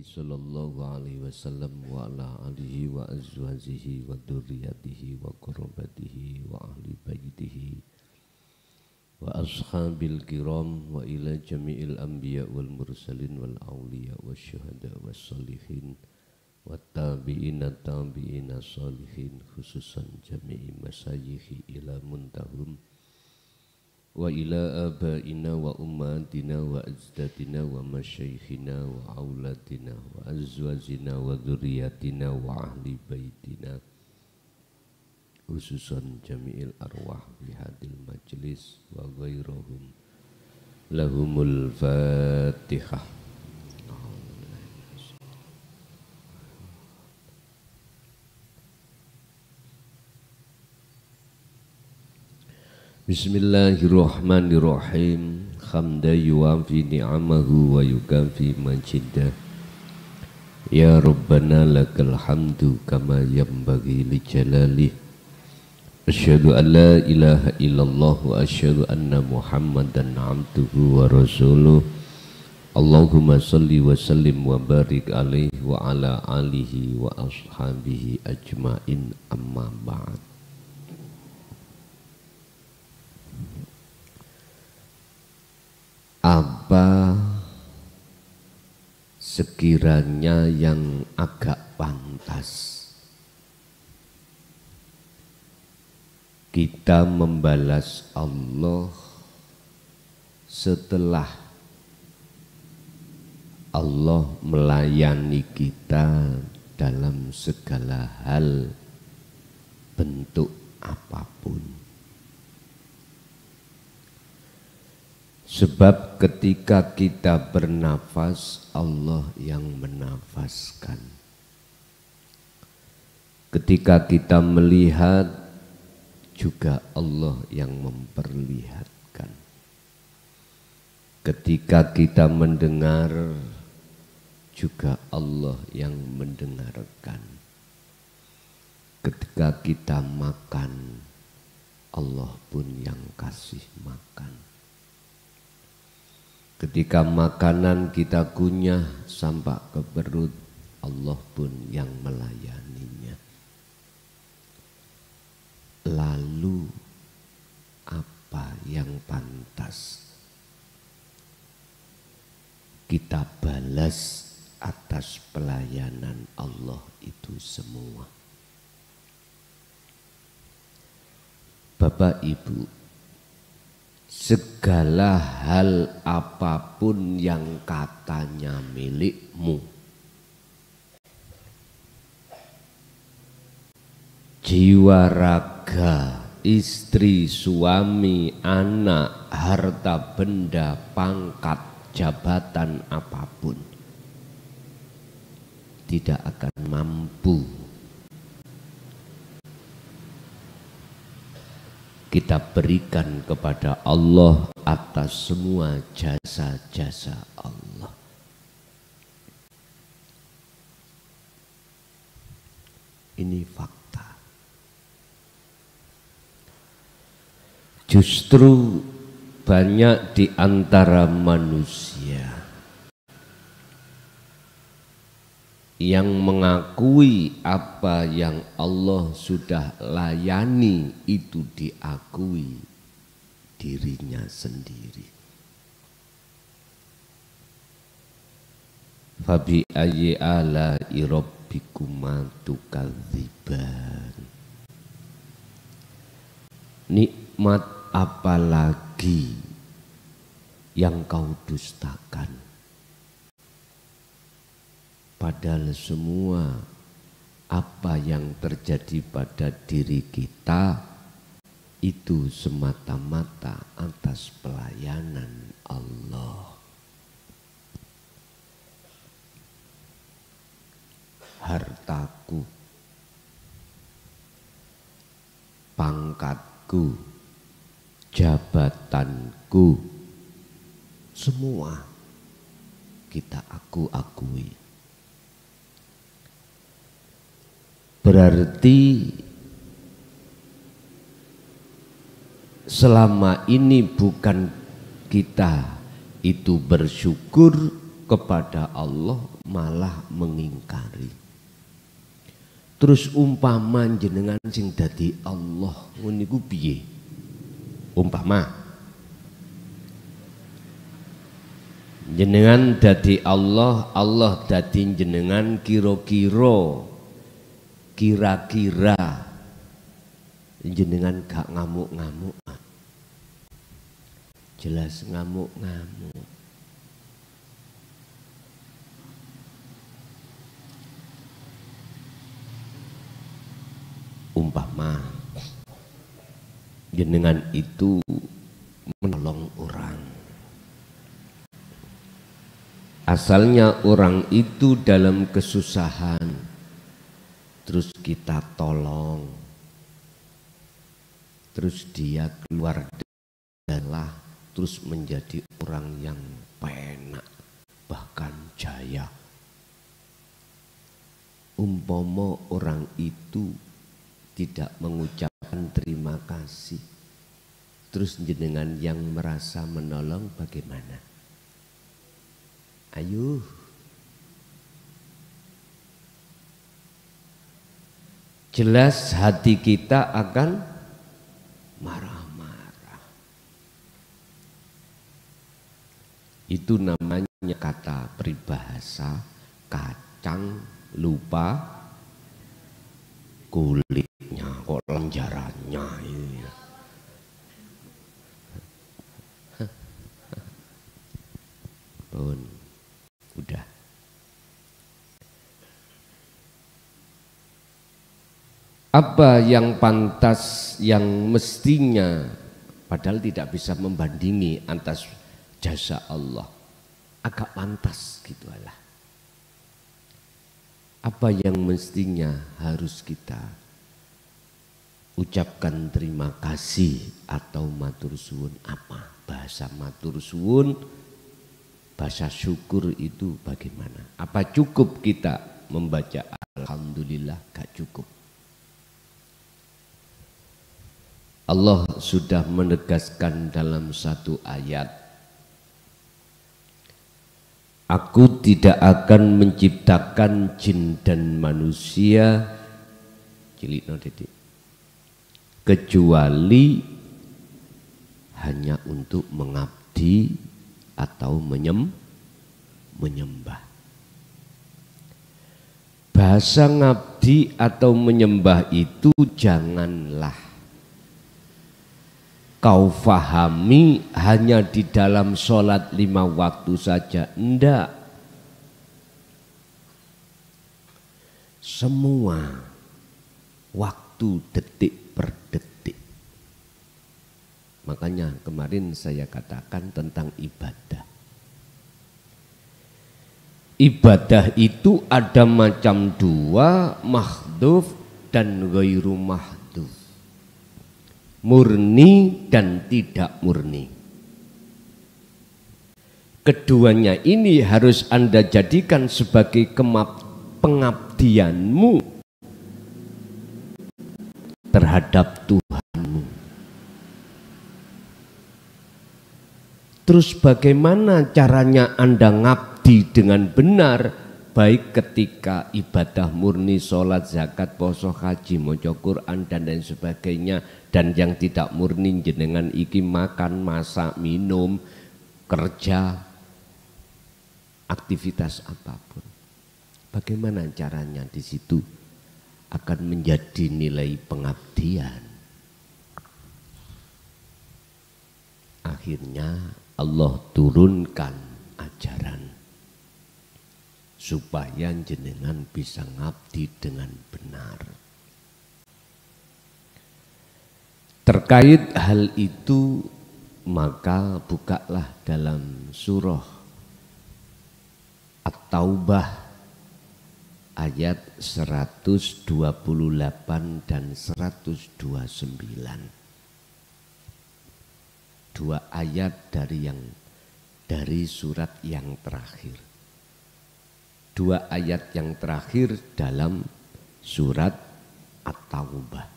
sallallahu alaihi wasallam wa ala alihi wa azwajihi wa dzurriyyatihi wa qurrabatihi wa ahli baitihi wa ashabil kiram wa ila jami'il anbiya wal mursalin wal awliya wa syuhada was salihin wa tabi'ina tabi'ina salihin khususan jami'i masayikhi ila muntahum wa ila abaina wa ummatina wa ajdadina wa masyaikhina wa auladina wa azwajina wa dzurriyyatina wa ahli baitina khususan jami'il arwah fi hadil majlis wa ghairuhum lahumul fatihah. Bismillahirrahmanirrahim. Hamda yuwafi ni'amahu wa yukafi majidah. Ya Rabbana lakal hamdu kama yanbaghi li jalalih. Asyhadu an la ilaha illallah wa asyhadu anna Muhammadan abduhu wa rasuluh. Allahumma salli wa sallim wa barik alaihi wa ala alihi wa ashabihi ajmain, amma ba'd. Apa sekiranya yang agak pantas kita membalas Allah setelah Allah melayani kita dalam segala hal bentuk apapun? Sebab ketika kita bernafas, Allah yang menafaskan. Ketika kita melihat, juga Allah yang memperlihatkan. Ketika kita mendengar, juga Allah yang mendengarkan. Ketika kita makan, Allah pun yang kasih makan. Ketika makanan kita kunyah sampai ke perut, Allah pun yang melayaninya. Lalu apa yang pantas kita balas atas pelayanan Allah itu semua? Bapak Ibu, segala hal apapun yang katanya milikmu, jiwa raga, istri, suami, anak, harta benda, pangkat, jabatan apapun, tidak akan mampu kita berikan kepada Allah atas semua jasa-jasa Allah. Ini fakta. Justru banyak di antara manusia yang mengakui apa yang Allah sudah layani itu diakui dirinya sendiri. Fabi ayyi ala'i rabbikuma tukadziban. Nikmat apalagi yang kau dustakan? Padahal semua apa yang terjadi pada diri kita itu semata-mata atas pelayanan Allah. Hartaku, pangkatku, jabatanku, semua kita akui. Berarti selama ini bukan kita itu bersyukur, kepada Allah malah mengingkari. Terus umpama jenengan sing dadi Allah niku piye? Umpama jenengan dadi Allah, Allah dadi jenengan, kira-kira jenengan gak ngamuk-ngamuk. Jelas ngamuk-ngamuk. Umpama jenengan itu menolong orang, asalnya orang itu dalam kesusahan, terus kita tolong, terus dia keluar adalah terus menjadi orang yang penak bahkan jaya. Umpama orang itu tidak mengucapkan terima kasih, terus jenengan yang merasa menolong bagaimana? Ayo, jelas hati kita akan marah-marah. Itu namanya kata peribahasa kacang lupa kulitnya, kok lenjarannya ini. Pun udah. Apa yang pantas, yang mestinya, padahal tidak bisa membandingi atas jasa Allah, agak pantas gitulah. Apa yang mestinya harus kita ucapkan terima kasih atau matur suwun? Apa bahasa matur suwun, bahasa syukur itu bagaimana? Apa cukup kita membaca alhamdulillah? Gak cukup. Allah sudah menegaskan dalam satu ayat, aku tidak akan menciptakan jin dan manusia kecuali hanya untuk mengabdi atau menyembah. Bahasa ngabdi atau menyembah itu janganlah kau fahami hanya di dalam sholat 5 waktu saja. Enggak. Semua waktu, detik per detik. Makanya kemarin saya katakan tentang ibadah. Ibadah itu ada macam dua, mahdhuf dan ghairu mahdhuf. Murni dan tidak murni. Keduanya ini harus Anda jadikan sebagai pengabdianmu terhadap Tuhanmu. Terus bagaimana caranya Anda ngabdi dengan benar? Baik ketika ibadah murni, sholat, zakat, poso, haji, maca Quran dan lain sebagainya, dan yang tidak murni jenengan iki makan, masak, minum, kerja, aktivitas apapun. Bagaimana caranya di situ akan menjadi nilai pengabdian? Akhirnya Allah turunkan ajaran supaya jenengan bisa ngabdi dengan benar. Terkait hal itu maka bukalah dalam surah At-Taubah ayat 128 dan 129. Dua ayat dari surat yang terakhir. Dua ayat yang terakhir dalam surat At-Taubah.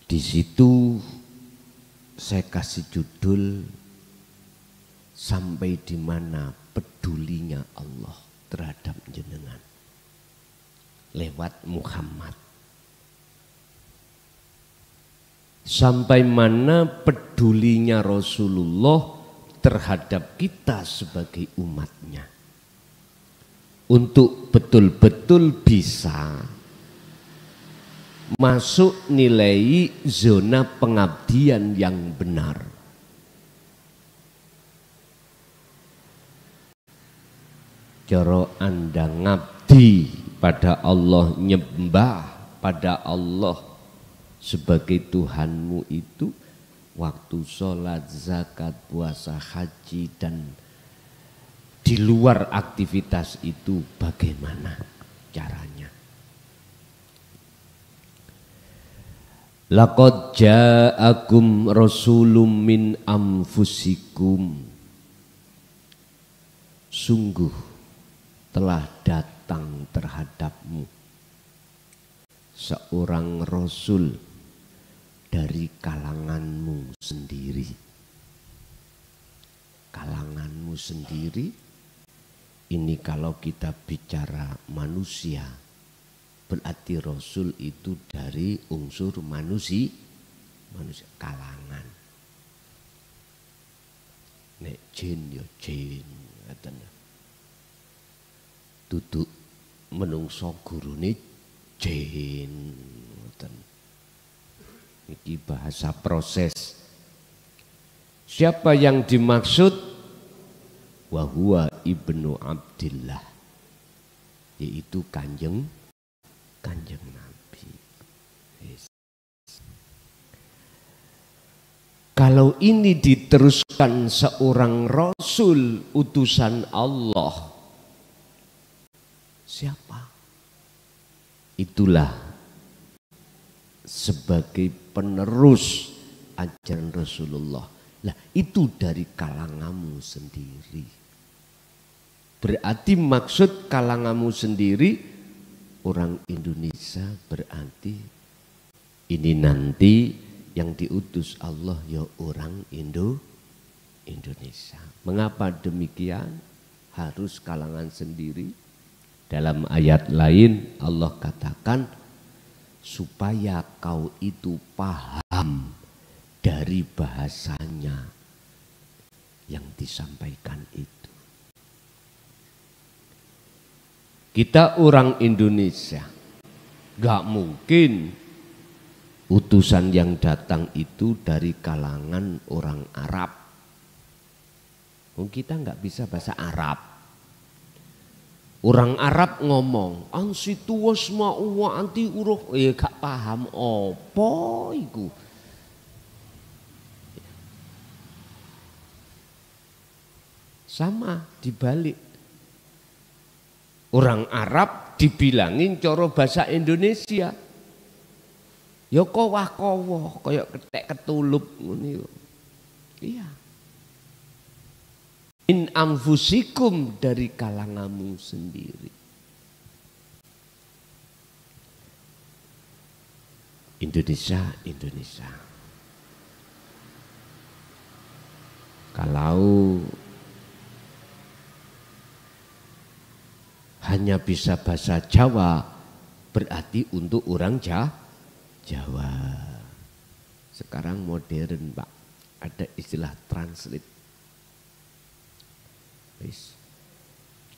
Di situ saya kasih judul sampai di mana pedulinya Allah terhadap jenengan lewat Muhammad. Sampai mana pedulinya Rasulullah terhadap kita sebagai umatnya. Untuk betul-betul bisa masuk nilai zona pengabdian yang benar. Cara Anda ngabdi pada Allah, nyembah pada Allah sebagai Tuhanmu itu waktu sholat, zakat, puasa, haji, dan di luar aktivitas itu bagaimana caranya. Laqad ja'akum rasulun min anfusikum, sungguh telah datang terhadapmu seorang rasul dari kalanganmu sendiri. Kalanganmu sendiri ini kalau kita bicara manusia, berarti rasul itu dari unsur manusia kalangan. Nek jin ya jin, katanya. Duduk menungso gurune jin, katanya. Ini bahasa proses. Siapa yang dimaksud? Wahuwa ibnu Abdillah, yaitu kanjeng Nabi. Yes. Kalau ini diteruskan seorang Rasul utusan Allah, siapa? Itulah sebagai penerus ajaran Rasulullah. Lah itu dari kalanganmu sendiri. Berarti maksud kalanganmu sendiri orang Indonesia, berarti ini nanti yang diutus Allah ya orang Indonesia. Mengapa demikian? Harus kalangan sendiri. Dalam ayat lain Allah katakan supaya kau itu paham dari bahasanya yang disampaikan itu. Kita orang Indonesia, gak mungkin utusan yang datang itu dari kalangan orang Arab. Kita gak bisa bahasa Arab. Orang Arab ngomong, ansitu wasma'u wa anti uruh, gak paham apa iku. Sama dibalik. Orang Arab dibilangin cara bahasa Indonesia. Ya kowah-kowah, kayak ketek ketulup ngono. Iya. In anfusikum, dari kalanganmu sendiri. Indonesia. Kalau hanya bisa bahasa Jawa, berarti untuk orang Jawa. Sekarang modern, Pak, ada istilah translate.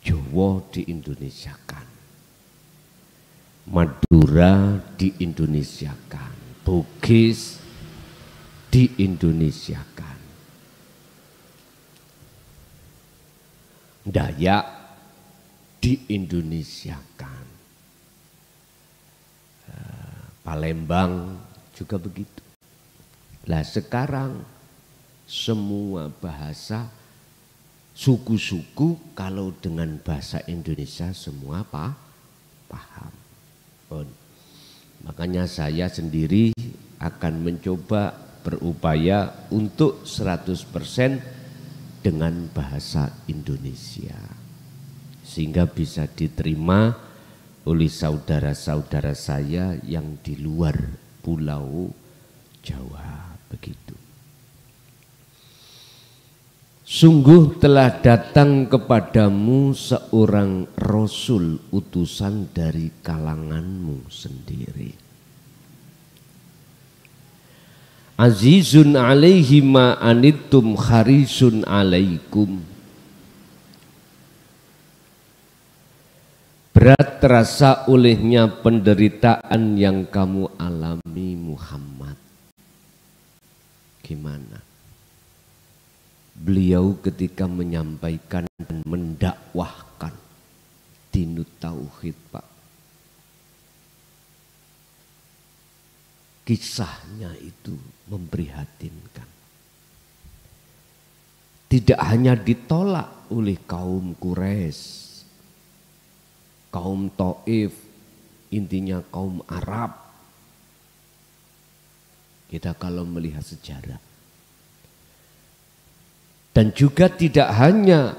Jawa diindonesiakan, Madura diindonesiakan, Bugis diindonesiakan, Dayak diindonesiakan, Palembang juga begitu. Lah sekarang semua bahasa suku-suku kalau dengan bahasa Indonesia semua paham. Makanya saya sendiri akan mencoba berupaya untuk 100% dengan bahasa Indonesia. Sehingga bisa diterima oleh saudara-saudara saya yang di luar pulau Jawa begitu. Sungguh telah datang kepadamu seorang Rasul utusan dari kalanganmu sendiri. Azizun alaihi ma anittum harisun alaikum. Berat terasa olehnya penderitaan yang kamu alami Muhammad. Gimana? Beliau ketika menyampaikan dan mendakwahkan dinut tauhid, Pak. Kisahnya itu memprihatinkan. Tidak hanya ditolak oleh kaum Quraisy, kaum Taif, intinya kaum Arab. Kita kalau melihat sejarah. Dan juga tidak hanya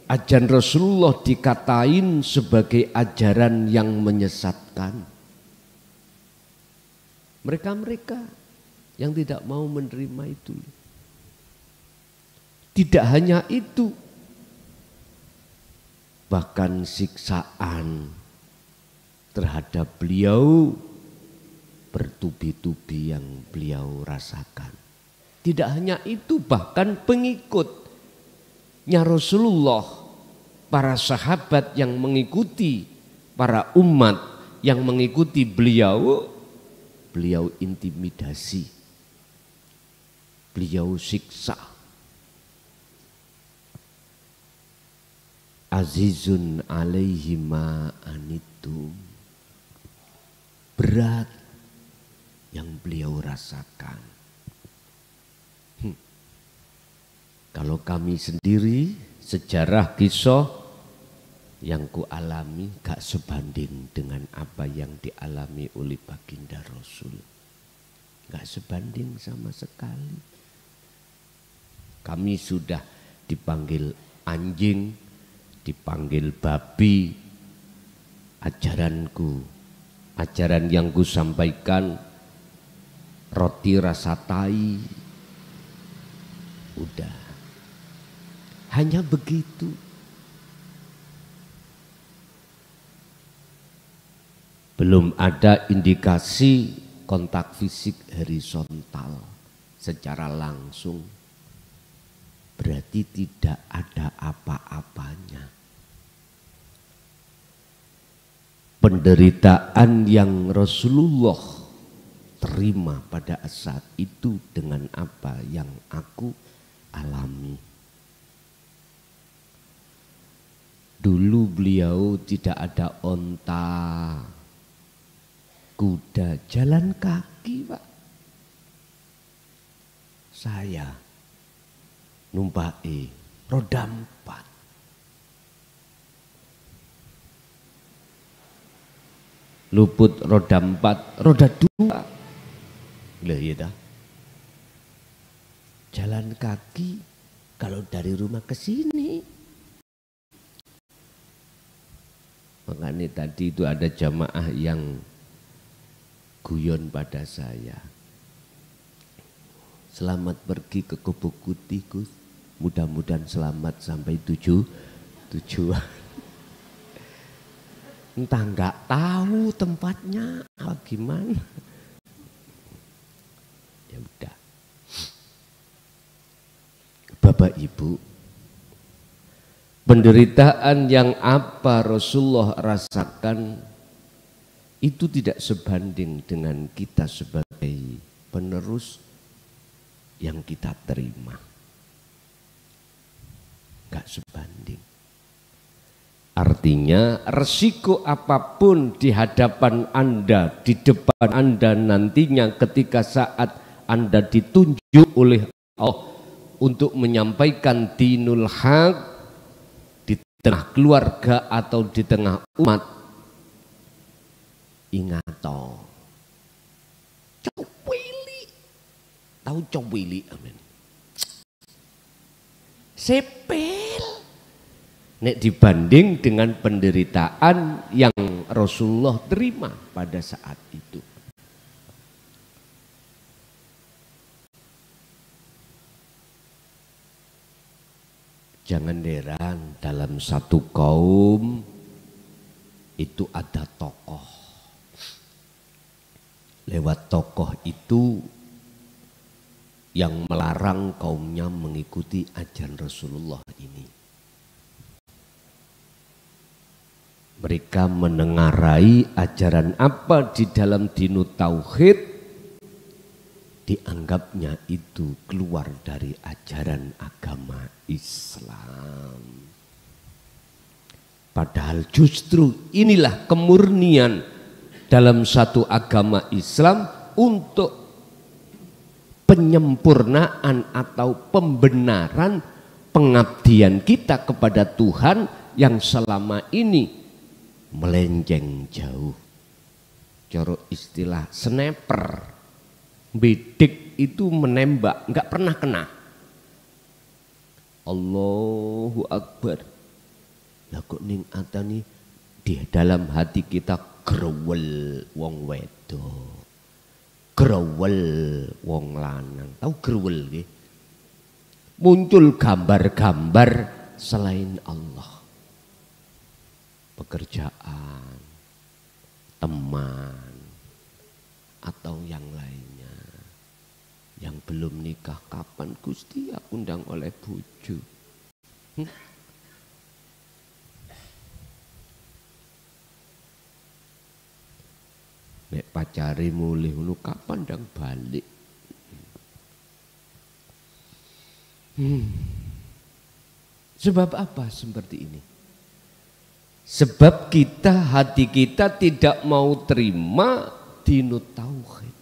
ajaran Rasulullah dikatain sebagai ajaran yang menyesatkan. Mereka-mereka yang tidak mau menerima itu. Tidak hanya itu. Bahkan siksaan terhadap beliau bertubi-tubi yang beliau rasakan. Tidak hanya itu, bahkan pengikutnya Rasulullah, para sahabat yang mengikuti, para umat yang mengikuti beliau, beliau intimidasi, beliau siksa. Azizun alaihi ma anittum. Berat yang beliau rasakan. Kalau kami sendiri, sejarah kisah yang ku alami gak sebanding dengan apa yang dialami oleh baginda Rasul. Gak sebanding sama sekali. Kami sudah dipanggil anjing, dipanggil babi. Ajaranku, ajaran yang ku sampaikan, roti rasa tai, udah. Hanya begitu. Belum ada indikasi kontak fisik horizontal secara langsung. Berarti tidak ada apa-apanya. Penderitaan yang Rasulullah terima pada saat itu dengan apa yang aku alami. Dulu beliau tidak ada onta, kuda, jalan kaki, Pak. Saya numpai roda 4. Luput roda 4, roda 2. Lah iya dah. Jalan kaki kalau dari rumah ke sini. Makanya tadi itu ada jamaah yang guyon pada saya. Selamat pergi ke Kubukuti, Gus. Mudah-mudahan selamat sampai tujuan. Entah nggak tahu tempatnya gimana. Ya udah. Bapak Ibu, penderitaan yang apa Rasulullah rasakan itu tidak sebanding dengan kita sebagai penerus yang kita terima. Gak sebanding. Artinya resiko apapun di hadapan Anda, di depan Anda nantinya ketika saat Anda ditunjuk oleh Allah untuk menyampaikan dinul haq, tengah keluarga atau di tengah umat, ingat toh, cowili, tahu cowili, amin. Sepel, nek dibanding dengan penderitaan yang Rasulullah terima pada saat itu. Jangan heran dalam satu kaum itu ada tokoh. Lewat tokoh itu yang melarang kaumnya mengikuti ajaran Rasulullah ini. Mereka menengarai ajaran apa di dalam dinut tauhid, dianggapnya itu keluar dari ajaran agama Islam. Padahal justru inilah kemurnian dalam satu agama Islam untuk penyempurnaan atau pembenaran pengabdian kita kepada Tuhan yang selama ini melenceng jauh. Coro istilah sniper, bidik itu menembak, nggak pernah kena. Allahu Akbar. Lah kok ning atani di dalam hati kita grewel wong wedok, grewel wong lanang. Tahu grewel nggih? Muncul gambar-gambar selain Allah. Pekerjaan, teman, atau yang lainnya. Yang belum nikah kapan Gusti aku undang oleh bojo. Nek pacari mulih ngono kapan ndang balik. Sebab apa seperti ini? Sebab hati kita tidak mau terima dinut tauhid.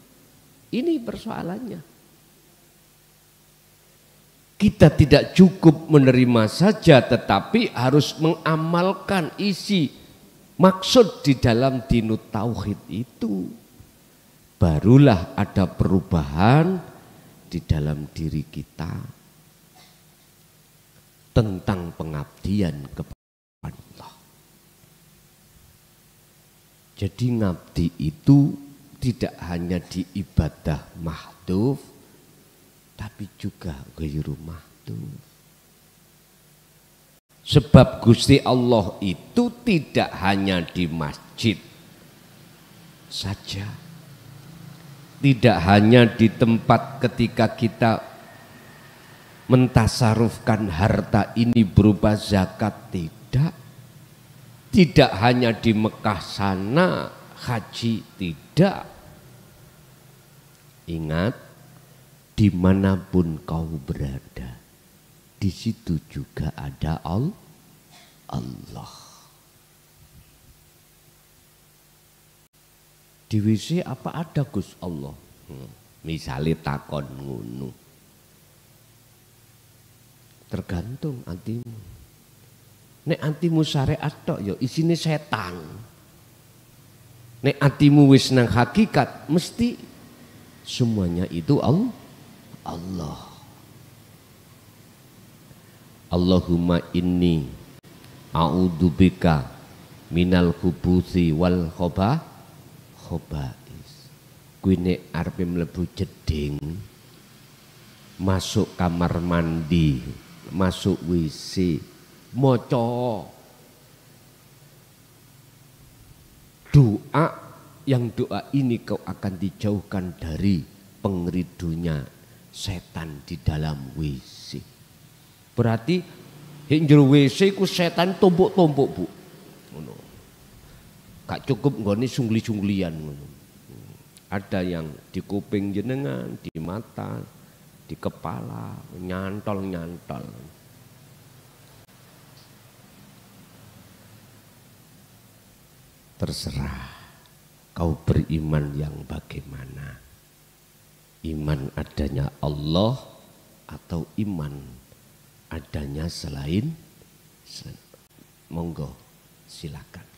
Ini persoalannya. Kita tidak cukup menerima saja, tetapi harus mengamalkan isi maksud di dalam dinut tauhid itu. Barulah ada perubahan di dalam diri kita tentang pengabdian kepada Allah. Jadi ngabdi itu tidak hanya di ibadah mahdhuf, tapi juga ghairu mahdhuf. Sebab Gusti Allah itu tidak hanya di masjid saja, tidak hanya di tempat ketika kita mentasarufkan harta ini berupa zakat, tidak hanya di Mekah sana haji, tidak. Ingat, dimanapun kau berada, di situ juga ada Allah. Di WC apa ada Gus Allah? Misalnya takon ngono. Tergantung antimu. Nek antimu syariat tok ya isine setan. Nek antimu wis nang hakikat mesti semuanya itu Allah. Allahumma inni a'udzubika minal khubuthi wal khobais. Kuwi nek arepe mlebu jeding, masuk kamar mandi, masuk WC, maca doa, yang doa ini kau akan dijauhkan dari pengeridunya setan di dalam WC. Berarti yang jero WC ku setan tumpuk-tumpuk, Bu. Ngono. Gak cukup nggone sungli-sunglian ngono. Ada yang di kuping jenengan, di mata, di kepala, nyantol-nyantol. Terserah kau beriman yang bagaimana. Iman adanya Allah atau iman adanya selain. Monggo silakan.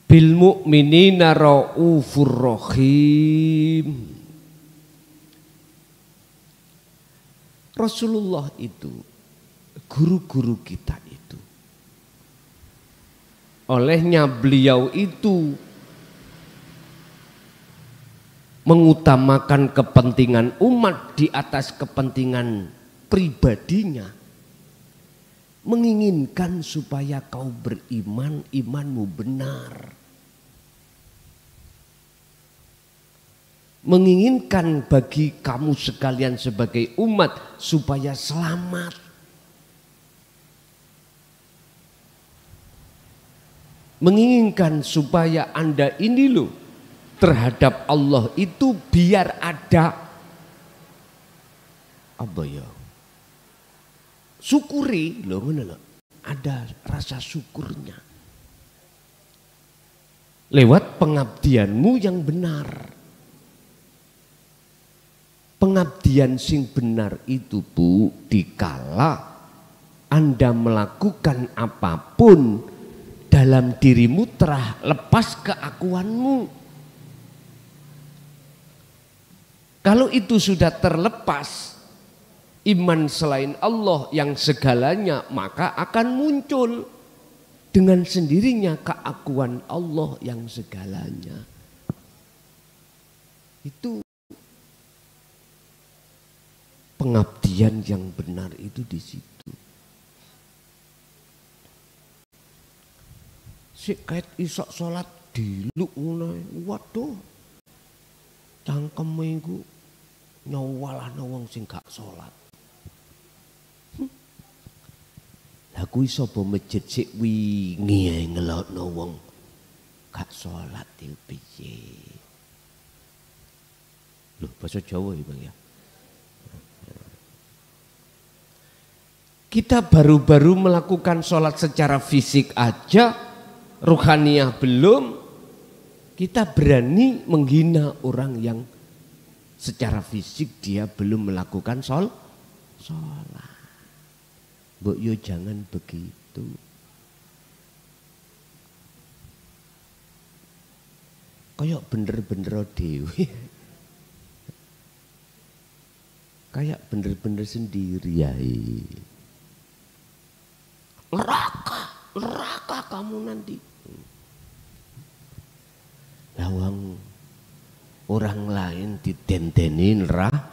Bil mu'minina raufur rahim. Rasulullah itu guru-guru kita itu. Olehnya beliau itu mengutamakan kepentingan umat di atas kepentingan pribadinya menginginkan supaya kau beriman, imanmu benar. Menginginkan bagi kamu sekalian sebagai umat supaya selamat. Menginginkan supaya Anda ini loh terhadap Allah itu biar ada apa ya? Syukuri loh, ada rasa syukurnya. Lewat pengabdianmu yang benar. Pengabdian sing benar itu Bu, dikala Anda melakukan apapun dalam dirimu telah lepas keakuanmu. Kalau itu sudah terlepas iman selain Allah yang segalanya, maka akan muncul dengan sendirinya keakuan Allah yang segalanya. Itu pengabdian yang benar itu di situ. Sik kait isok salat diluk ngono. Waduh. Cangkeme iku nyawalana wong sing gak salat. Lah kuwi sapa masjid sik wingi ae ngelokno wong gak salat iki piye? Loh, bahasa Jawa ya, Bang ya. Kita baru-baru melakukan sholat secara fisik aja, ruhaniyah belum, kita berani menghina orang yang secara fisik dia belum melakukan sholat. Mbok yo jangan begitu. Kayak bener-bener dewe. Kayak bener-bener sendiri ya. Neraka kamu nanti. Lawang orang lain ditenteni neraka.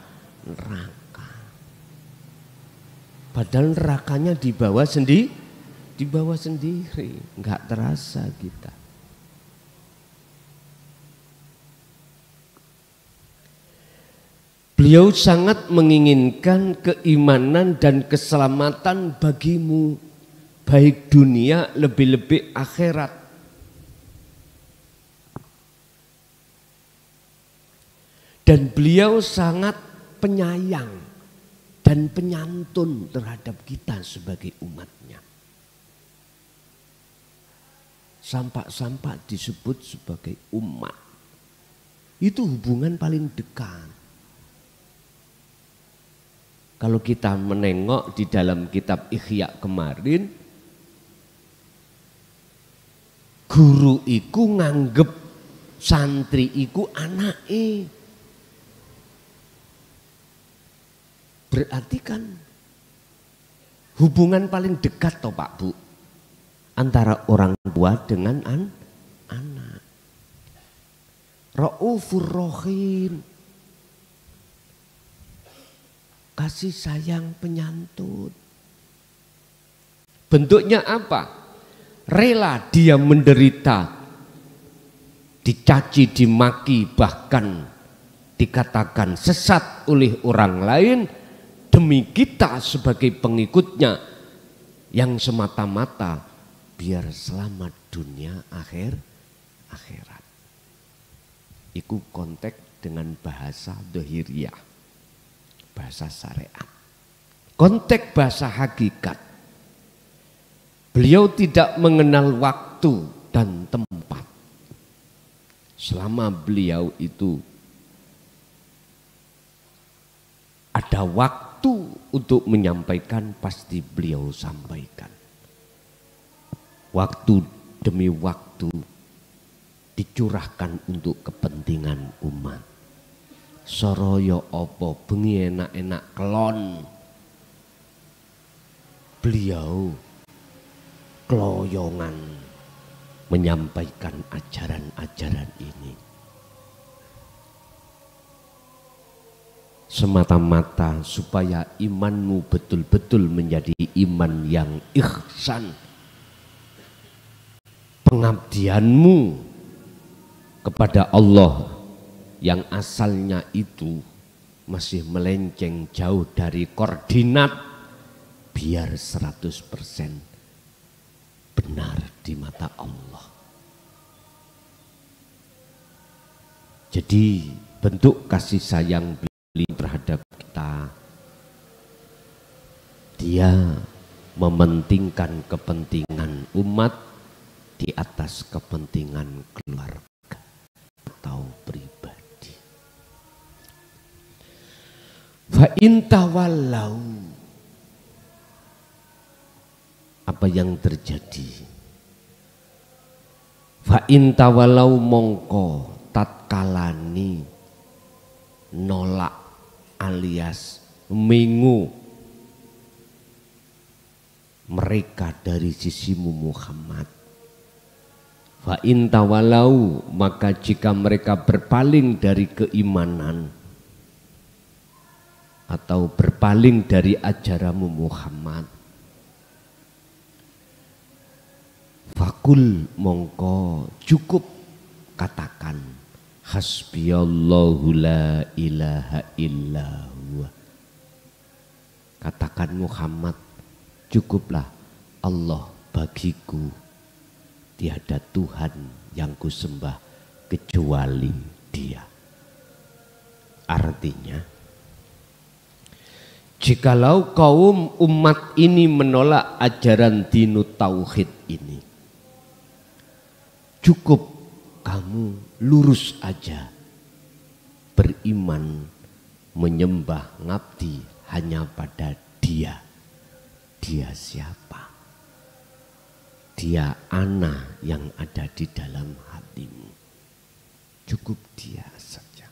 Padahal nerakanya dibawa sendiri, nggak terasa kita. Beliau sangat menginginkan keimanan dan keselamatan bagimu, baik dunia lebih-lebih akhirat. Dan beliau sangat penyayang dan penyantun terhadap kita sebagai umatnya. Sampak-sampak disebut sebagai umat. Itu hubungan paling dekat. Kalau kita menengok di dalam kitab Ihya kemarin, guru iku nganggep santri iku anake. Berarti kan hubungan paling dekat toh Pak Bu antara orang tua dengan anak. Raufur Rahim. Kasih sayang penyantun. Bentuknya apa? Rela dia menderita, dicaci, dimaki, bahkan dikatakan sesat oleh orang lain demi kita sebagai pengikutnya yang semata-mata biar selamat dunia akhirat. Iku konteks dengan bahasa dohiriyah. Bahasa syariat. Konteks bahasa hakikat. Beliau tidak mengenal waktu dan tempat. Selama beliau itu ada waktu untuk menyampaikan, pasti beliau sampaikan. Waktu demi waktu dicurahkan untuk kepentingan umat. Soroyo opo bengi enak-enak kelon. Beliau keloyongan menyampaikan ajaran-ajaran ini. semata-mata supaya imanmu betul-betul menjadi iman yang ihsan. Pengabdianmu kepada Allah yang asalnya itu masih melenceng jauh dari koordinat, biar 100% benar di mata Allah. Jadi bentuk kasih sayang beliau terhadap kita, dia mementingkan kepentingan umat di atas kepentingan keluarga atau pribadi. Fa in tawallau, apa yang terjadi? Fa in tawallau, mongko tatkalani nolak alias mengu mereka dari sisimu Muhammad. Fa in tawalau, maka jika mereka berpaling dari keimanan atau berpaling dari ajaranmu Muhammad, fakul, mongko cukup katakan hasbiyallahu la ilaha illa huwa. Katakan Muhammad, cukuplah Allah bagiku, tiada Tuhan yang kusembah kecuali Dia. Artinya, jikalau kaum umat ini menolak ajaran dinut tauhid ini, cukup kamu lurus aja beriman, menyembah, ngabdi hanya pada Dia. Dia siapa? Dia ana yang ada di dalam hatimu. Cukup Dia saja.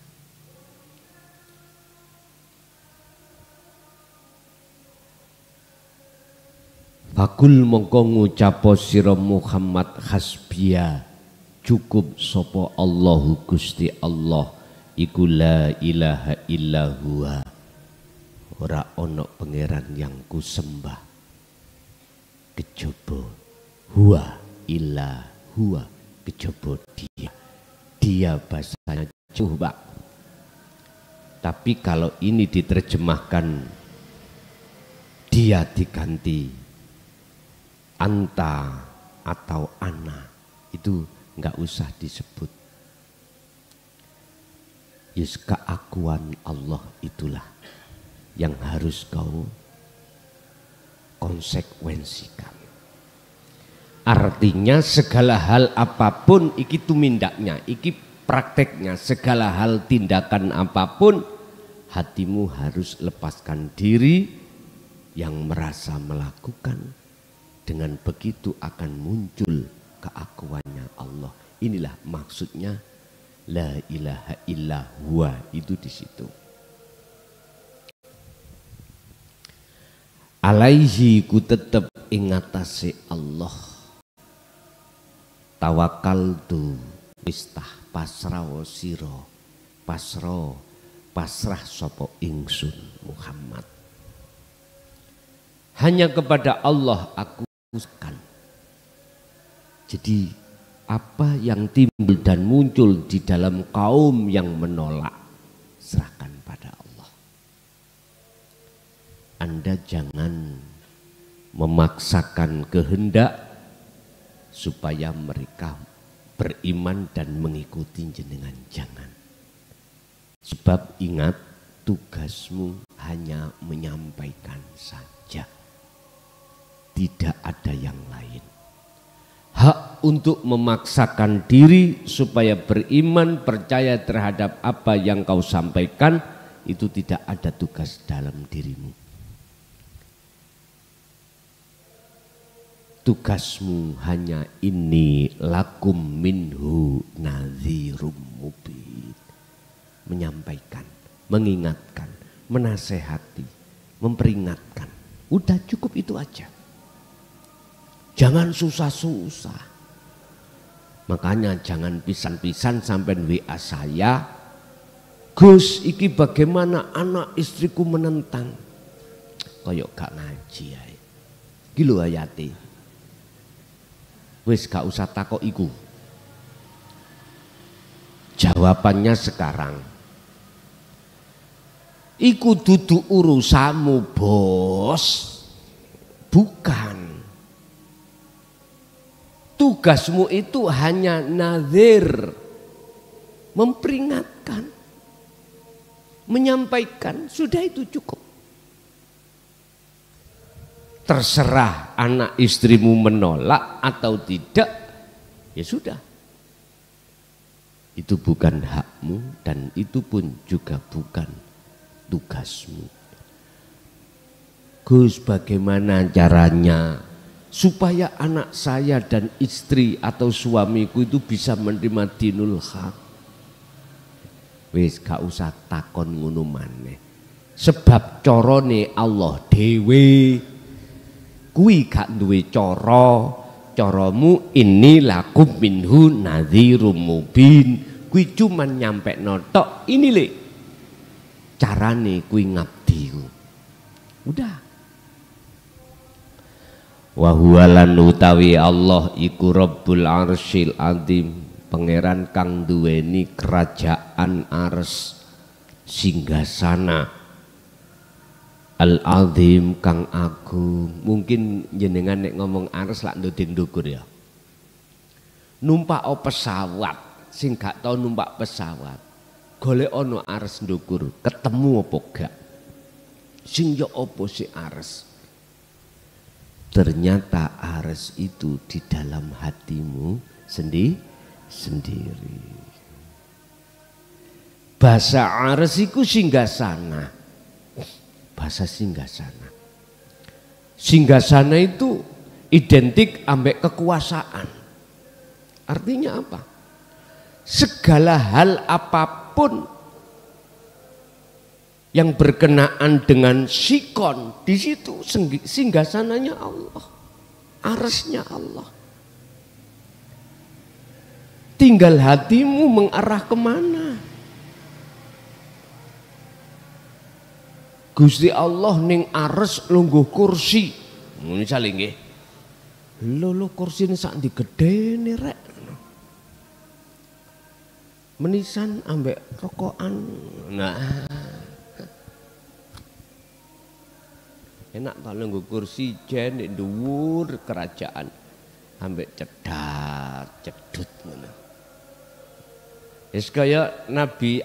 Fakul mongko ngucapo sira Muhammad hasbiya, cukup sopo Allahu Gusti Allah iku la ilaha illa huwa, ora ono pangeran yang kusembah kejaba huwa illa huwa, kejaba Dia. Dia bahasanya coba. Tapi kalau ini diterjemahkan Dia diganti anta atau ana, itu nggak usah disebut. Yes, keakuan Allah itulah yang harus kau konsekuensikan. Artinya segala hal apapun, iki tumindaknya, iki prakteknya, segala hal tindakan apapun, hatimu harus lepaskan diri yang merasa melakukan. Dengan begitu akan muncul keakuannya Allah. Inilah maksudnya la ilaha illa huwa, itu di situ. Alaihi, ku tetep ingatase Allah. Tawakal tu wistah pasrah siro, pasrah sopo ingsun Muhammad. Hanya kepada Allah aku kan. Jadi apa yang timbul dan muncul di dalam kaum yang menolak, serahkan pada Allah. Anda jangan memaksakan kehendak supaya mereka beriman dan mengikuti jenengan, jangan. Sebab ingat, tugasmu hanya menyampaikan saja. Tidak ada yang lain. Hak untuk memaksakan diri supaya beriman, percaya terhadap apa yang kau sampaikan, itu tidak ada tugas dalam dirimu. Tugasmu hanya ini lakum minhu nadhirum mubin. Menyampaikan, mengingatkan, menasehati, memperingatkan. Udah cukup itu aja. Jangan susah-susah. Makanya jangan pisan-pisan sampai WA saya Gus, iki bagaimana anak istriku menentang? Koyok gak ngaji ae. Iki lho ayate. Wis gak usah takok iku. Jawabannya sekarang. Iku dudu urusanmu, Bos. Bukan. Tugasmu itu hanya nazir, memperingatkan, menyampaikan, sudah itu cukup. Terserah anak istrimu menolak atau tidak, ya sudah. Itu bukan hakmu dan itu pun juga bukan tugasmu. Gus, bagaimana caranya supaya anak saya dan istri atau suamiku itu bisa menerima dinul haq? Wis gak usah takon ngono maneh. Sebab carane Allah dhewe. Kuwi gak duwe cara. Caramu inni lakum minhu nadhirum mubin. Kuwi cuman nyampe notok ini le. Carane kuwi ngabdi. Udah. Wa huwa lan utawi Allah iku Rabbul Arsyil Azim, pangeran kang duweni kerajaan ars singgasana Al-Azim kang agung. Mungkin jenengan nek ngomong ars lak ndodeng ndukur ya. Numpak pesawat, sing gak tau numpak pesawat, golek ono ars ndukur, ketemu apa gak? Sing yo apa si ars? Ternyata ars itu di dalam hatimu sendiri. Bahasa ars iku singgasana. Bahasa singgasana. Singgasana itu identik ambek kekuasaan. Artinya apa? Segala hal apapun yang berkenaan dengan sikon, di situ singgasananya Allah, arsnya Allah. Tinggal hatimu mengarah kemana. Gusti Allah ning ares lungguh kursi. Misale nggih. Lho kursine sak ndi gedene rek. Menisan ambek rokokan. Nah. Enak ta lungguh kursi jen nek dhuwur kerajaan ambek cedak cedut ngono. Wis kaya Nabi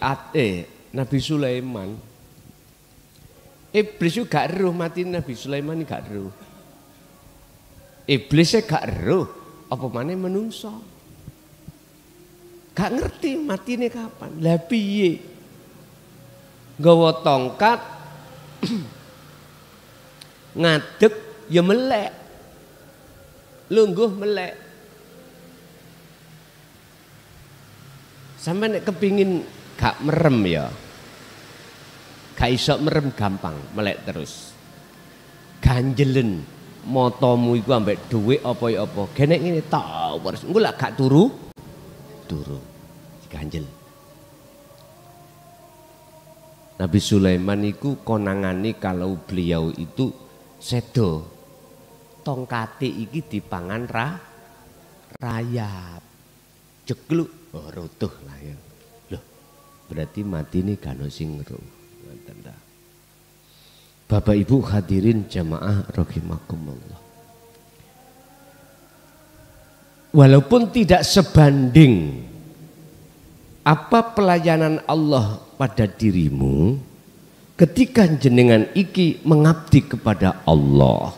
Sulaiman. Iblis juga gak eruh mati Nabi Sulaiman gak eruh. Iblisnya gak eruh, apa maneh menungso. Gak ngerti matine kapan. Lah piye? Nggawa tongkat ngadeg ya melek. Lungguh melek. Sampai nek kepingin gak merem ya. Gak iso merem gampang, melek terus. Ganjelen motomu iku ambek dhuwit apa ya apa. Genek ngene tau terus. Engko lak gak turu. Ganjel. Nabi Sulaiman iku konangane kalau beliau itu sedo. Tongkate iki dipangan rayap. Jegluk rutuh lah ya. Loh, berarti matine gak ono sing ngeruh. Bapak Ibu hadirin jamaah rahimakumullah. Walaupun tidak sebanding apa pelayanan Allah pada dirimu, ketika jenengan iki mengabdi kepada Allah,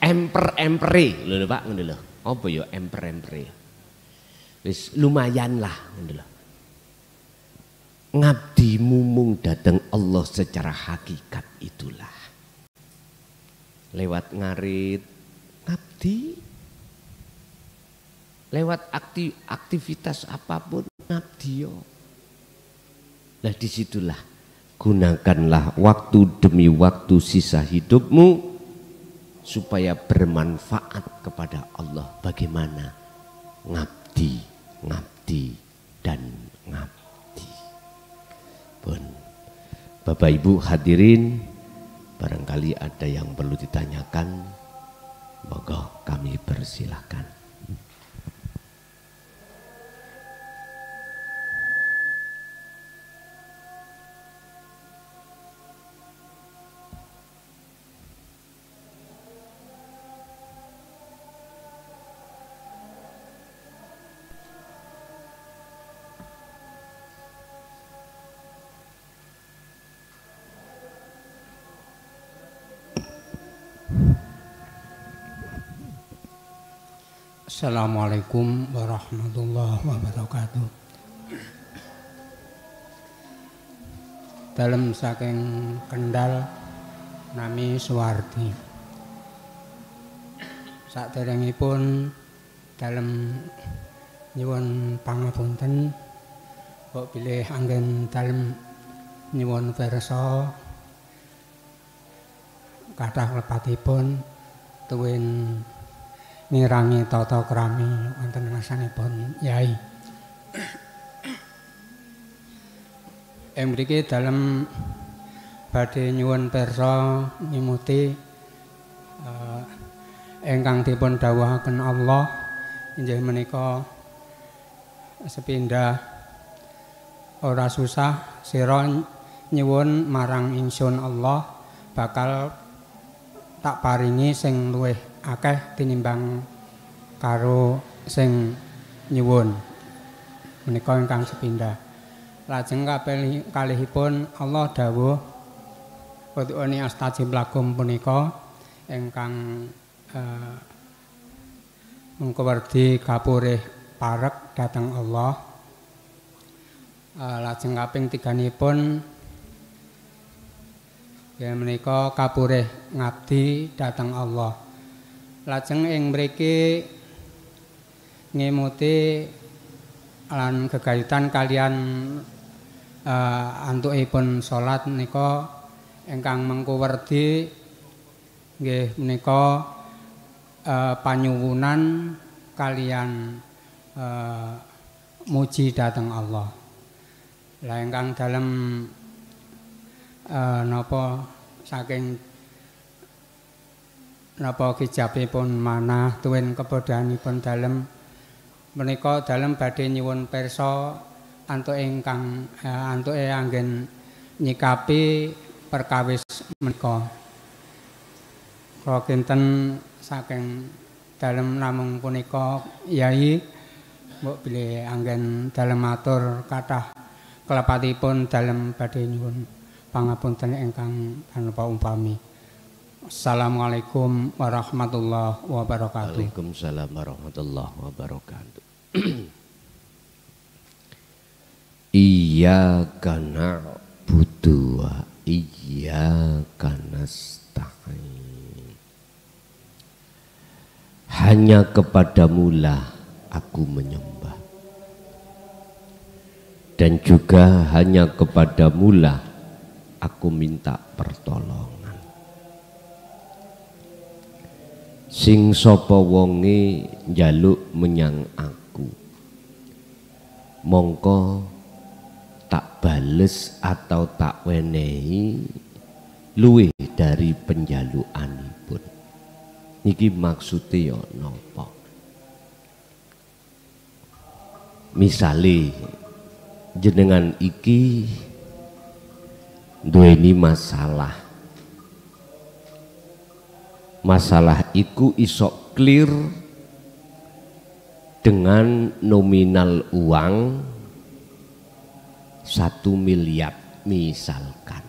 emper-empere lho Pak ngono lho. Apa ya emper-empere? Wis lumayan lah ngono lho. Ngabdi mumung datang Allah secara hakikat itulah. Lewat ngarit ngabdi, lewat aktivitas apapun ngabdi yo. Nah disitulah gunakanlah waktu demi waktu sisa hidupmu supaya bermanfaat kepada Allah. Bagaimana? Ngabdi, ngabdi dan ngabdi. Pun Bapak Ibu hadirin, barangkali ada yang perlu ditanyakan, monggo kami persilahkan. Assalamualaikum warahmatullahi wabarakatuh. Dalem saking Kendal nami Suwardi. Saderengipun dalem nyuwun pangapunten kok bilih anggen dalem nyuwun pirsa kathah lepatipun tuwin nirangi tata krami wonten ngarsanipun Yai. Mriki dalem badhe nyuwun pirsa nyimuti ingkang dipun dawuhaken Allah inggih menika sepindah ora susah sira nyuwun marang ingsun Allah bakal tak paringi sing luwih akeh tinimbang karo sing nyuwun menika ingkang sepindah. Lajeng kalihipun Allah dawuh ud'uni astajib lakum punika ingkang mengko werdi kapurih parek dhateng Allah. Lajeng kaping tiganipun ya menika kapurih ngabdi dhateng Allah. Lajeng ing mriki ngemuti lan gegayutan kalian antukipun salat menika ingkang mengko werdi nggih menika panyuwunan kalian muji dhateng Allah. Lah ingkang dalem napa saking napa kijabipun manah tuwin kebodhanipun dalem menika dalem badhe nyuwun pirsa antuk ingkang antuke anggen nyikapi perkawis menika. Kula kinten saking dalem namung punika Yai mbok bilih anggen dalem matur kathah klepatipun dalem badhe nyuwun pangapunten ingkang tanpa umpami. Assalamualaikum warahmatullahi wabarakatuh. Waalaikumsalam warahmatullahi wabarakatuh. Iyyaka na'budu wa iyyaka nasta'in. Hanya kepadamu-lah aku menyembah. Dan juga hanya kepadamu-lah aku minta pertolongan. Sing sapa wonge njaluk menyang aku, mongko tak bales atau tak wenehi luwih dari penjalukanipun. Niki maksude ya napa? Misale jenengan iki duweni masalah. Masalah iku iso clear dengan nominal uang 1 miliar misalkan.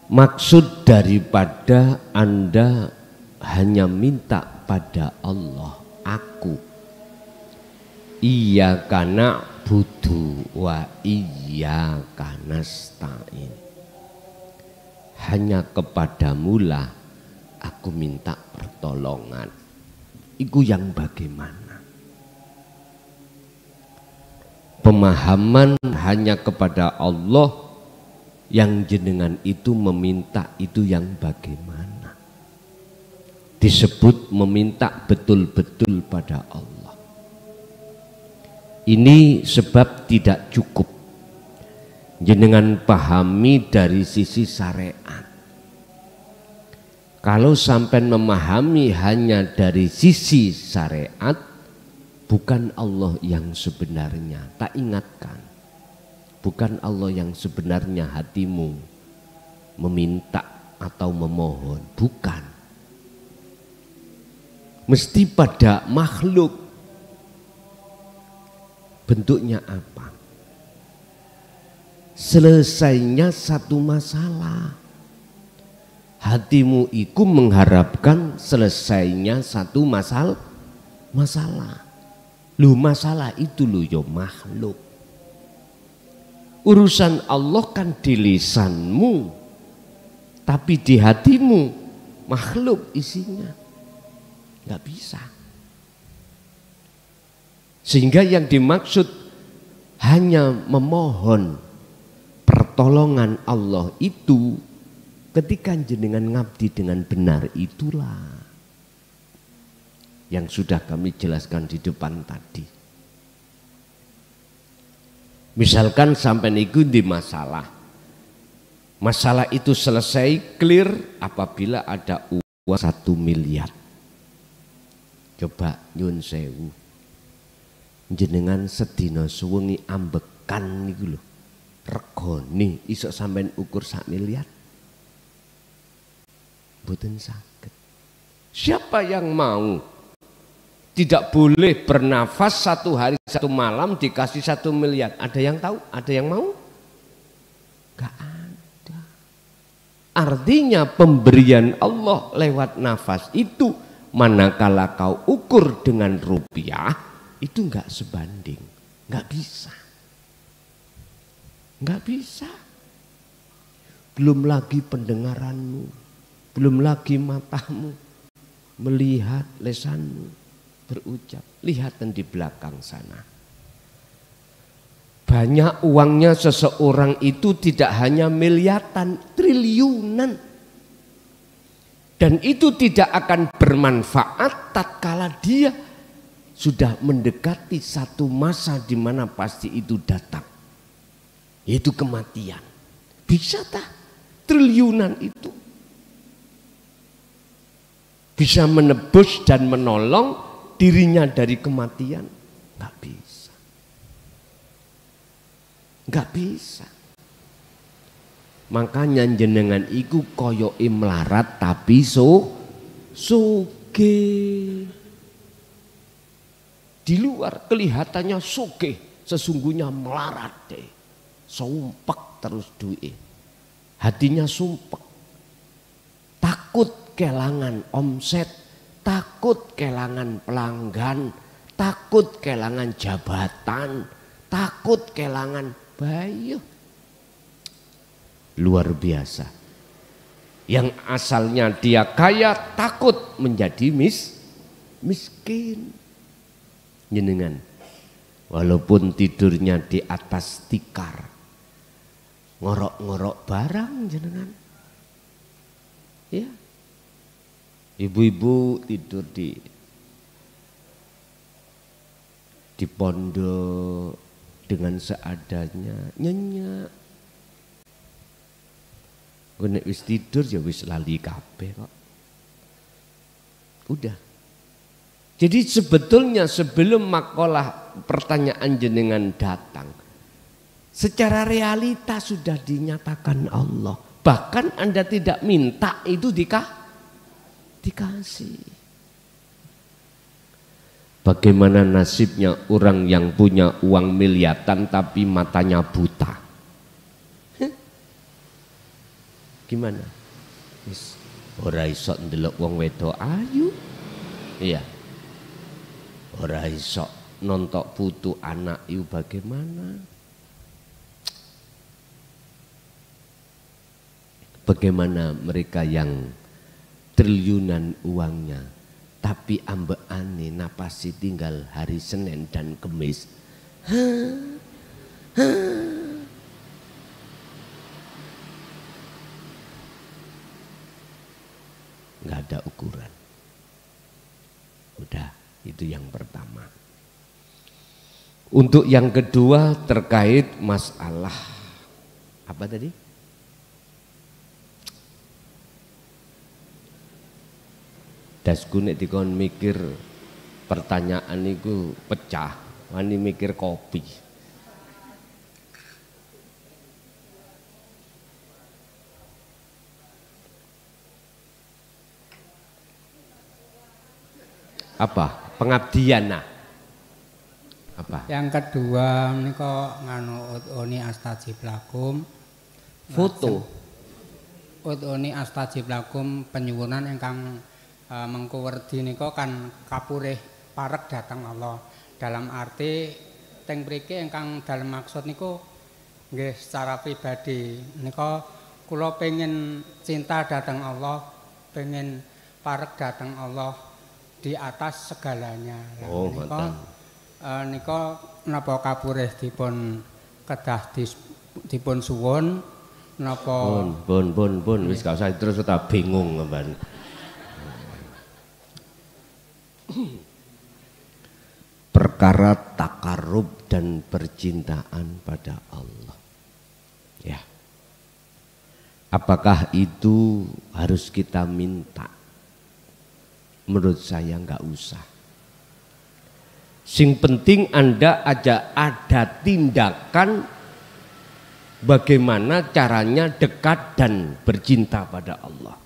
Maksud daripada Anda hanya minta pada Allah, aku iyyaka na'budu wa iyyaka nasta'in. Hanya kepadamulah aku minta pertolongan. Iku yang bagaimana? Pemahaman hanya kepada Allah yang jenengan itu meminta itu yang bagaimana? Disebut meminta betul-betul pada Allah. Ini sebab tidak cukup jenengan pahami dari sisi syariat. Kalau sampai memahami hanya dari sisi syariat, bukan Allah yang sebenarnya. Tak ingatkan, bukan Allah yang sebenarnya hatimu meminta atau memohon, bukan. Mesti pada makhluk. Bentuknya apa? Selesainya satu masalah. Hatimu itu mengharapkan selesainya satu masalah. Lu masalah itu lu yo makhluk. Urusan Allah kan di lisanmu, tapi di hatimu makhluk isinya. Nggak bisa. Sehingga yang dimaksud hanya memohon pertolongan Allah itu ketika jenengan ngabdi dengan benar, itulah yang sudah kami jelaskan di depan tadi. Misalkan sampai niku di masalah itu selesai clear apabila ada uang 1 miliar. Coba nyun sewu, jenengan sedina suwengi ambekan niku lho, regane iso sampean ukur 1 miliar? Mboten saged. Siapa yang mau? Tidak boleh bernafas 1 hari 1 malam dikasih 1 miliar. Ada yang tahu? Ada yang mau? Gak ada. Artinya pemberian Allah lewat nafas itu, manakala kau ukur dengan rupiah, itu gak sebanding. Gak bisa. Gak bisa. Belum lagi pendengaranmu, belum lagi matamu melihat, lesanmu berucap. Lihat di belakang sana. Banyak uangnya seseorang itu tidak hanya miliaran, triliunan. Dan itu tidak akan bermanfaat tatkala dia sudah mendekati satu masa di mana pasti itu datang, yaitu kematian. Bisa tak triliunan itu bisa menebus dan menolong dirinya dari kematian? Nggak bisa. Nggak bisa. Makanya jenengan iku koyo melarat tapi soge. Di luar kelihatannya soge, sesungguhnya melarat deh. Sumpek terus duit. Hatinya sumpek. Takut kelangan omset, takut kelangan pelanggan, takut kelangan jabatan, takut kelangan bayu. Luar biasa. Yang asalnya dia kaya takut menjadi miskin. Jenengan walaupun tidurnya di atas tikar, ngorok-ngorok barang jenengan. Ya. Ibu-ibu tidur di pondok dengan seadanya, nyenyak. Gue nek wis tidur ya wis lali kabeh kok. Udah. Jadi sebetulnya sebelum makalah pertanyaan jenengan datang, secara realita sudah dinyatakan Allah. Bahkan Anda tidak minta itu dikasih. Bagaimana nasibnya orang yang punya uang miliaran tapi matanya buta? Gimana? Ora iso ndelok wong wedok ayu. Iya. Ora iso nontok putu anak iku bagaimana? Bagaimana mereka yang triliunan uangnya tapi ambeane napasi tinggal hari Senin dan Kemis? Nggak ada ukuran. Udah, itu yang pertama. Untuk yang kedua terkait masalah apa tadi? Dasku nek dikon mikir pertanyaan niku pecah, wani mikir kopi. Apa? Pengabdian nah. Apa? Yang kedua menika nganu udhuni astajib lakum. Foto. Udhuni astajib lakum penyuwunan ingkang mengko werdi nika kan kapurih parek dhateng Allah. Dalam arti teng mriki ingkang dalem maksud niku nggih secara pribadi nika kula pengin cinta dhateng Allah, pengin parek dhateng Allah di atas segalanya. Oh, mantap. Nika napa kapurih dipun kedah dipun suwun napa pun wis gak usah terus tak bingung sampean. Perkara takarub dan percintaan pada Allah. Ya. Apakah itu harus kita minta? Menurut saya enggak usah. Sing penting Anda ada tindakan bagaimana caranya dekat dan bercinta pada Allah.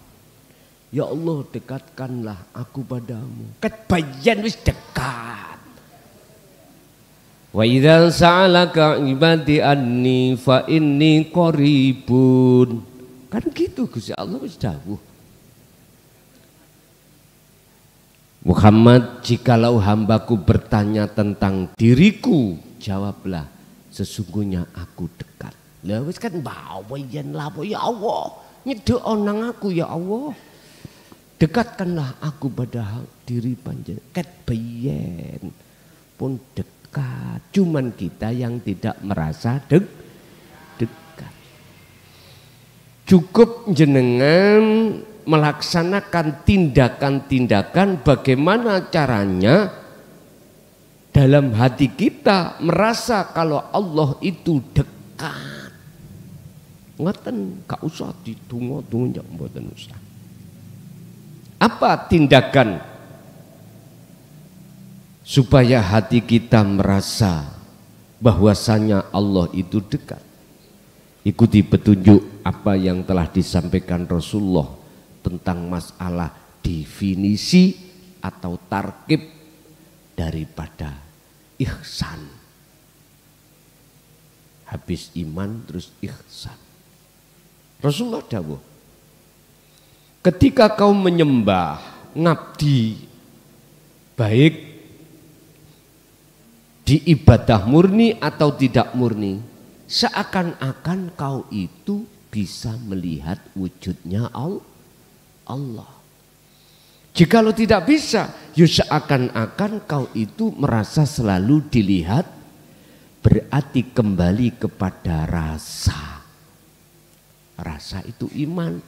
Ya Allah, dekatkanlah aku padamu. Ket bayan wis dekat. Wa idza sa'alaka ibadi anni fa inni qaribun. Kan gitu Gusti Allah wis dawuh. Muhammad, jikalau hambaku bertanya tentang diriku, jawablah sesungguhnya aku dekat. Lah wis kan bawa yen lapo ya Allah, nyedhek nang aku ya Allah. Dekatkanlah aku pada diri panjenengan. Ket biyen pun dekat. Cuman kita yang tidak merasa dekat. Cukup jenengan melaksanakan tindakan-tindakan bagaimana caranya dalam hati kita merasa kalau Allah itu dekat. Ngoten, gak usah ditunggu-tunggu mboten usah. Apa tindakan supaya hati kita merasa bahwasanya Allah itu dekat? Ikuti petunjuk apa yang telah disampaikan Rasulullah tentang masalah definisi atau tarkib daripada ihsan. Habis iman terus ihsan. Rasulullah dawuh, ketika kau menyembah ngabdi baik di ibadah murni atau tidak murni, seakan-akan kau itu bisa melihat wujudnya Allah. Jikalau tidak bisa, ya seakan-akan kau itu merasa selalu dilihat, berarti kembali kepada rasa. Rasa itu iman.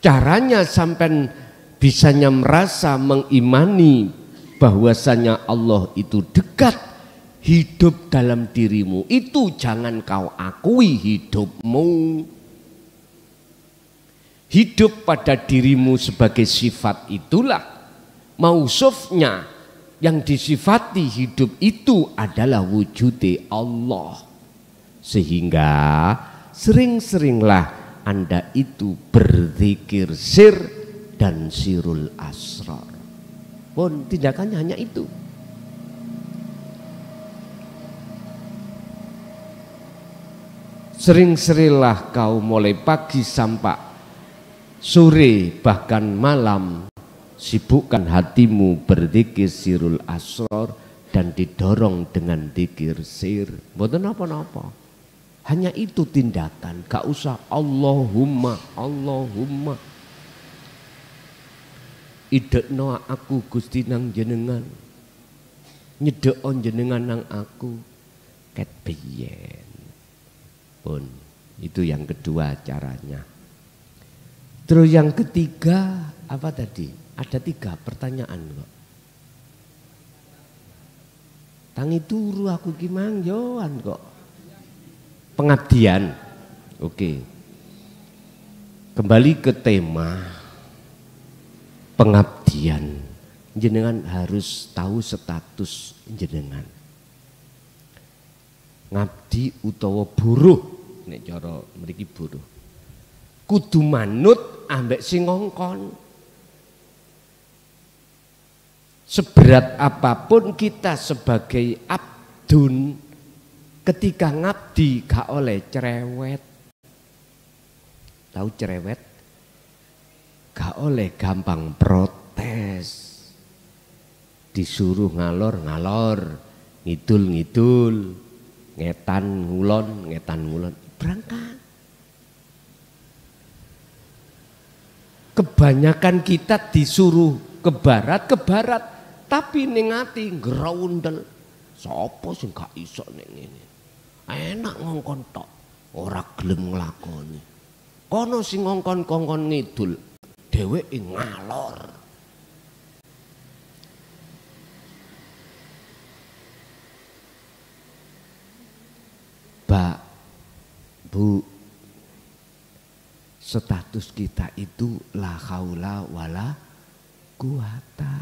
Caranya sampai bisanya merasa mengimani bahwasanya Allah itu dekat, hidup dalam dirimu itu jangan kau akui hidupmu. Hidup pada dirimu sebagai sifat itulah mausufnya, yang disifati hidup itu adalah wujud Allah. Sehingga sering-seringlah Anda itu berzikir sir dan sirul asrar. Pun tindakannya hanya itu. Sering-seringlah kau mulai pagi sampai sore bahkan malam sibukkan hatimu berzikir sirul asrar dan didorong dengan zikir sir. Mboten apa-apa. Hanya itu tindakan, gak usah Allahumma Allahumma. Idekno aku Gusti nang jenengan. Nyedhekon jenengan nang aku. Ket biyen. Pun itu yang kedua caranya. Terus yang ketiga apa tadi? Ada 3 pertanyaan kok. Tangi turu aku ki mangyoan kok. Pengabdian. Oke. Kembali ke tema pengabdian. Jenengan harus tahu status jenengan. Ngabdi utawa buruh, nek cara mriki buruh. Kudu manut ambek sing ngongkon. Seberat apapun kita sebagai abdun, ketika ngabdi gak oleh cerewet. Tahu cerewet? Gak oleh gampang protes. Disuruh ngalor-ngalor, ngidul-ngidul, ngetan ngulon, berangkat. Kebanyakan kita disuruh ke barat, tapi ning ati ngraundel. Sapa sing gak iso ning ngene? Enak ngongkon tok, ora gelem nglakoni. Kono sing ngongkon-kongkon ngidul, dheweke ngalor. Mbak, Bu, status kita itu la haula wala quwata.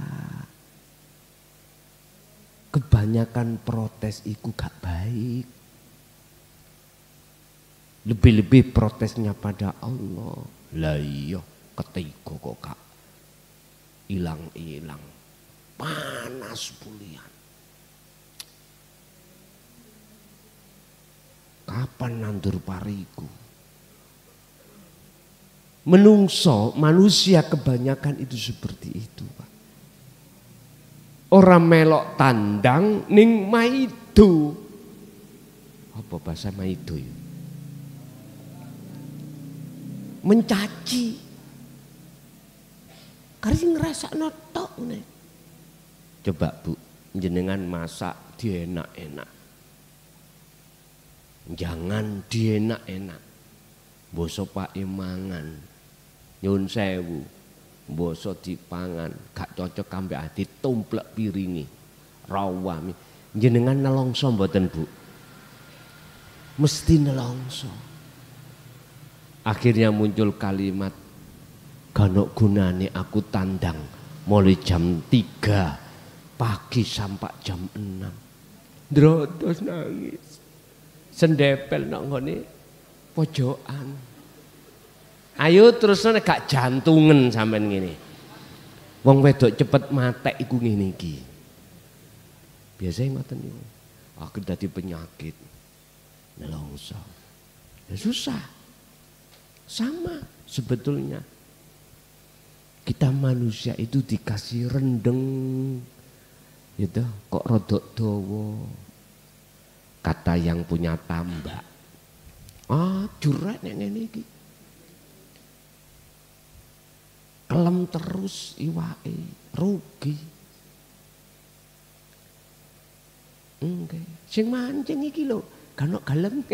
Kebanyakan protes itu gak baik. Lebih-lebih protesnya pada Allah. Lah iya ketiga kok gak ilang-ilang. Panas bulian. Kapan nandur pariku? Menungso, manusia kebanyakan itu seperti itu, Pak. Orang melok tandang ning maido. Apa bahasa maido ya? Mencaci. Karena ngerasa notok nih. Coba Bu, jenengan masak dienak-enak. Jangan dienak-enak. Boso Pak mangan. Nyun sewu. Boso dipangan. Gak cocok ambek ati tumplek piringi. Rawami. Jenengan nelongso mboten Bu? Mesti nelongso. Akhirnya muncul kalimat, gano gunane aku tandang mulai jam 3 pagi sampai jam 6. Drotos nangis. Sendepel nang ngene pojokan. Ayo terus gak jantungan sampean ngene. Wong wedok cepet matek iku ngene iki. Biasane ngoten niku. Aku dadi penyakit. Nelongso. Ya susah. Sama sebetulnya. Kita manusia itu dikasih rendeng. Gitu, kok rodok dawa. Kata yang punya tambak. Juret nek ngene iki. Kelem terus iwake, rugi. Nggih, sing mancing iki lho, kan ono galem.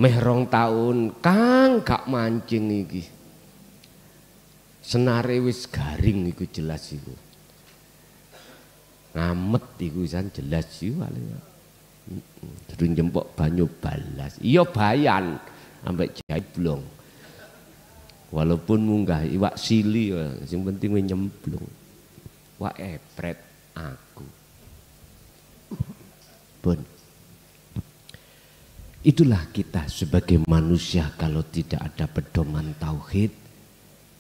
Meh 2 tahun Kang gak mancing iki. Senare wis garing iku jelas iku. Ngamet iku san jelas iku paling. Terus jempok banyu balas. Iya bayan ambek jaiblong. Walaupun munggah iwak sili sing penting nyemplung. Wak epret aku. Pun. Itulah kita sebagai manusia kalau tidak ada pedoman tauhid,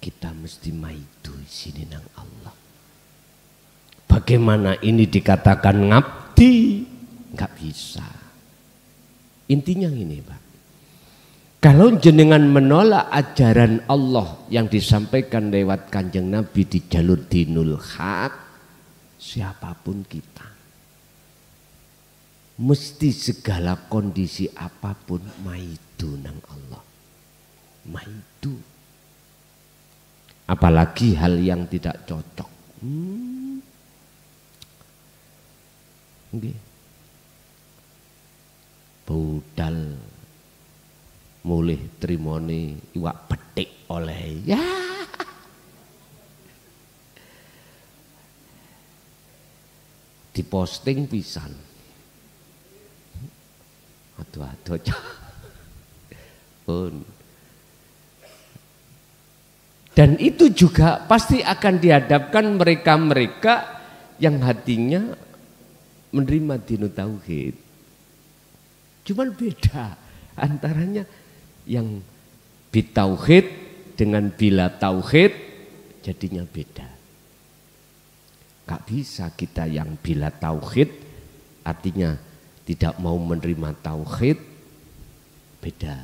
kita mesti maido sini nang Allah. Bagaimana ini dikatakan ngabdi? Enggak bisa. Intinya ini Pak. Kalau jenengan menolak ajaran Allah yang disampaikan lewat Kanjeng Nabi di jalur dinul haq, siapapun kita, mesti segala kondisi apapun maidu nang Allah. Maidu. Apalagi hal yang tidak cocok. Okay. Budal mulih trimone iwak petik oleh ya. diposting pisan. Aduh pun. Dan itu juga pasti akan dihadapkan mereka-mereka yang hatinya menerima dinul tauhid. Cuman beda antaranya yang bitauhid dengan bila tauhid jadinya beda. Gak bisa kita yang bila tauhid artinya tidak mau menerima tauhid, beda.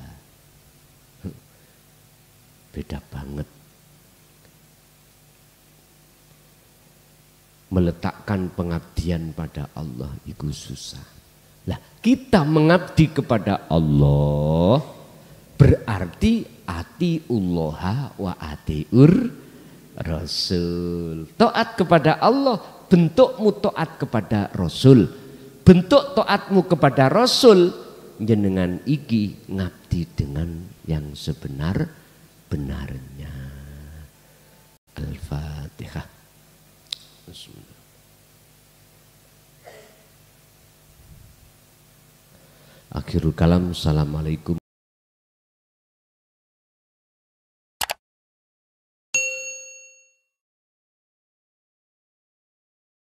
Beda banget. Meletakkan pengabdian pada Allah itu susah. Lah kita mengabdi kepada Allah berarti atiullaha wa atiur Rasul. Taat kepada Allah bentukmu taat kepada Rasul. Bentuk taatmu kepada Rasul jenengan iki ngabdi dengan yang sebenar-benarnya. Al-Fatihah. Bismillah. Akhirul kalam. Assalamualaikum.